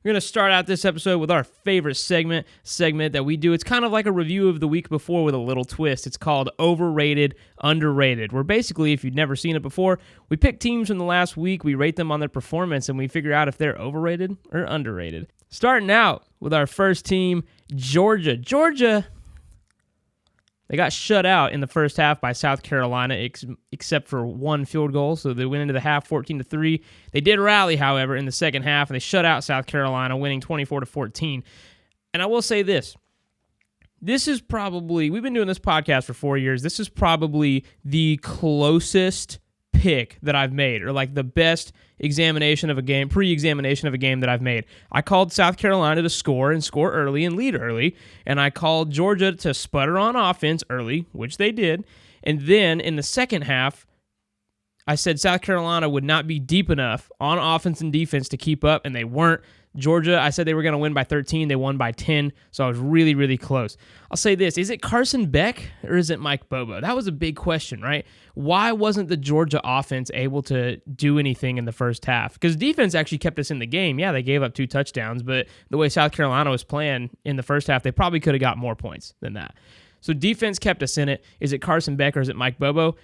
We're going to start out this episode with our favorite segment that we do. It's kind of like a review of the week before with a little twist. It's called Overrated, Underrated, where basically, if you've never seen it before, we pick teams from the last week, we rate them on their performance, and we figure out if they're overrated or underrated. Starting out with our first team, Georgia. Georgia, they got shut out in the first half by South Carolina, except for one field goal, so they went into the half 14-3. They did rally, however, in the second half, and they shut out South Carolina, winning 24-14. And I will say this. This is probably, we've been doing this podcast for 4 years, this is probably the closest pick that I've made, or like the best examination of a game, pre-examination of a game that I've made. I called South Carolina to score and score early and lead early, and I called Georgia to sputter on offense early, which they did, and then in the second half, I said South Carolina would not be deep enough on offense and defense to keep up, and they weren't. Georgia, I said they were going to win by 13. They won by 10, so I was really, really close. I'll say this. Is it Carson Beck or is it Mike Bobo? That was a big question, right? Why wasn't the Georgia offense able to do anything in the first half? Because defense actually kept us in the game. Yeah, they gave up 2 touchdowns, but the way South Carolina was playing in the first half, they probably could have got more points than that. So defense kept us in it. Is it Carson Beck or is it Mike Bobo?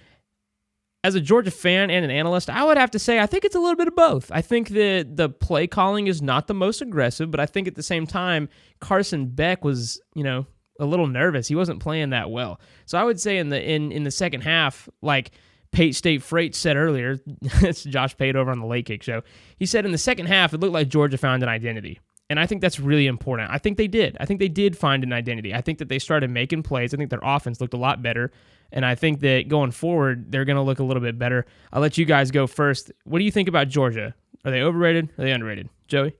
As a Georgia fan and an analyst, I would have to say I think it's a little bit of both. I think that the play calling is not the most aggressive, but I think at the same time, Carson Beck was, a little nervous. He wasn't playing that well. So I would say in the second half, like Pate State Freight said earlier, it's Josh Pate over on the Late Kick Show, he said in the second half, it looked like Georgia found an identity. And I think that's really important. I think they did. I think they did find an identity. I think that they started making plays. I think their offense looked a lot better. And I think that going forward, they're going to look a little bit better. I'll let you guys go first. What do you think about Georgia? Are they overrated? Are they underrated? Joey?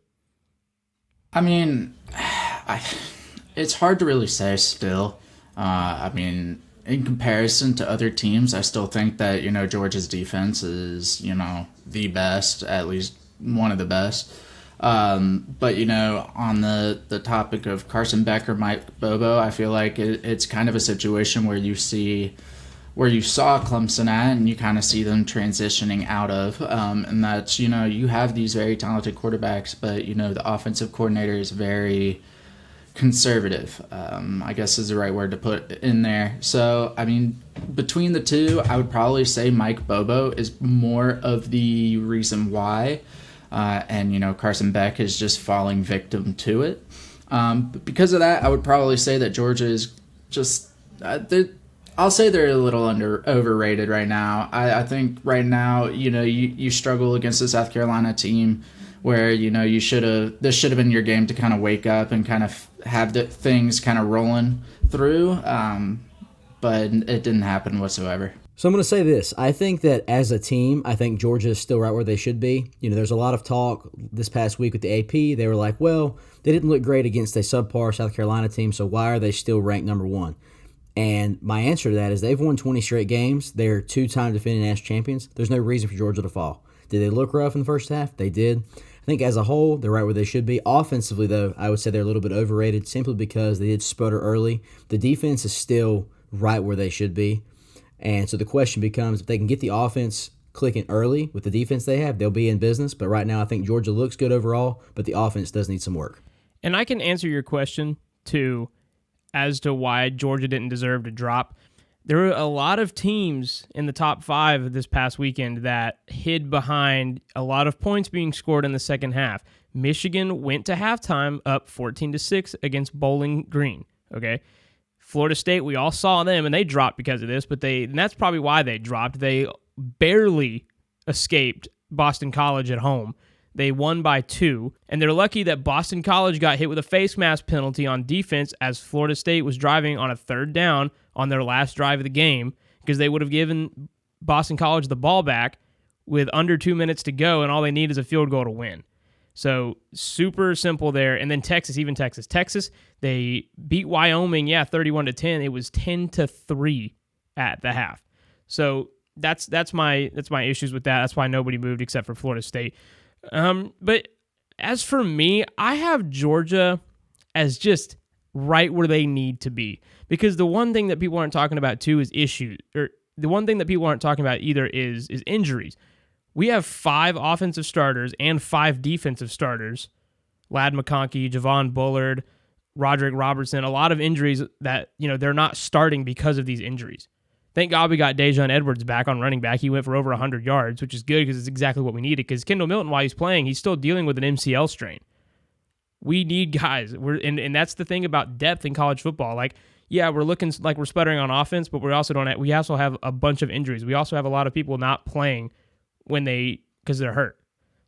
I mean, it's hard to really say still. In comparison to other teams, I still think that, Georgia's defense is, the best, at least one of the best. But on the topic of Carson Beck or Mike Bobo, I feel like it's kind of a situation where you saw Clemson at and you kind of see them transitioning out of, and that's, you have these very talented quarterbacks, but, the offensive coordinator is very conservative, I guess is the right word to put in there. So, between the two, I would probably say Mike Bobo is more of the reason why. And Carson Beck is just falling victim to it. But because of that, I would probably say that Georgia is just, I'll say they're a little overrated right now. I think right now, you struggle against the South Carolina team where, this should have been your game to kind of wake up and kind of have the things kind of rolling through. But it didn't happen whatsoever. So I'm going to say this. I think that as a team, I think Georgia is still right where they should be. There's a lot of talk this past week with the AP. They were like, well, they didn't look great against a subpar South Carolina team, so why are they still ranked number 1? And my answer to that is they've won 20 straight games. They're 2-time defending national champions. There's no reason for Georgia to fall. Did they look rough in the first half? They did. I think as a whole, they're right where they should be. Offensively, though, I would say they're a little bit overrated simply because they did sputter early. The defense is still right where they should be. And so the question becomes, if they can get the offense clicking early with the defense they have, they'll be in business. But right now, I think Georgia looks good overall, but the offense does need some work. And I can answer your question, too, as to why Georgia didn't deserve to drop. There were a lot of teams in the top 5 this past weekend that hid behind a lot of points being scored in the second half. Michigan went to halftime up 14-6 against Bowling Green, okay? Florida State, we all saw them, and they dropped because of this, and that's probably why they dropped. They barely escaped Boston College at home. They won by 2, and they're lucky that Boston College got hit with a face mask penalty on defense as Florida State was driving on a 3rd down on their last drive of the game, because they would have given Boston College the ball back with under 2 minutes to go, and all they need is a field goal to win. So super simple there. And then Texas, they beat Wyoming, 31-10. It was 10-3 at the half. So that's my issues with that. That's why nobody moved except for Florida State. But as for me, I have Georgia as just right where they need to be, because the one thing that people aren't talking about too is issues, or the one thing that people aren't talking about either is injuries. We have 5 offensive starters and 5 defensive starters Lad McConkey, Javon Bullard, Roderick Robertson, a lot of injuries that, they're not starting because of these injuries. Thank God we got Dejon Edwards back on running back. He went for over 100 yards, which is good because it's exactly what we needed. Because Kendall Milton, while he's playing, he's still dealing with an MCL strain. We need guys. And that's the thing about depth in college football. Like, yeah, we're looking like we're sputtering on offense, but we also have a bunch of injuries. We also have a lot of people not playing because they're hurt.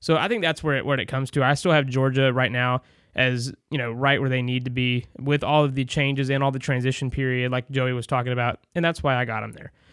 So I think that's where it comes to. I still have Georgia right now as, right where they need to be with all of the changes and all the transition period like Joey was talking about, and that's why I got them there.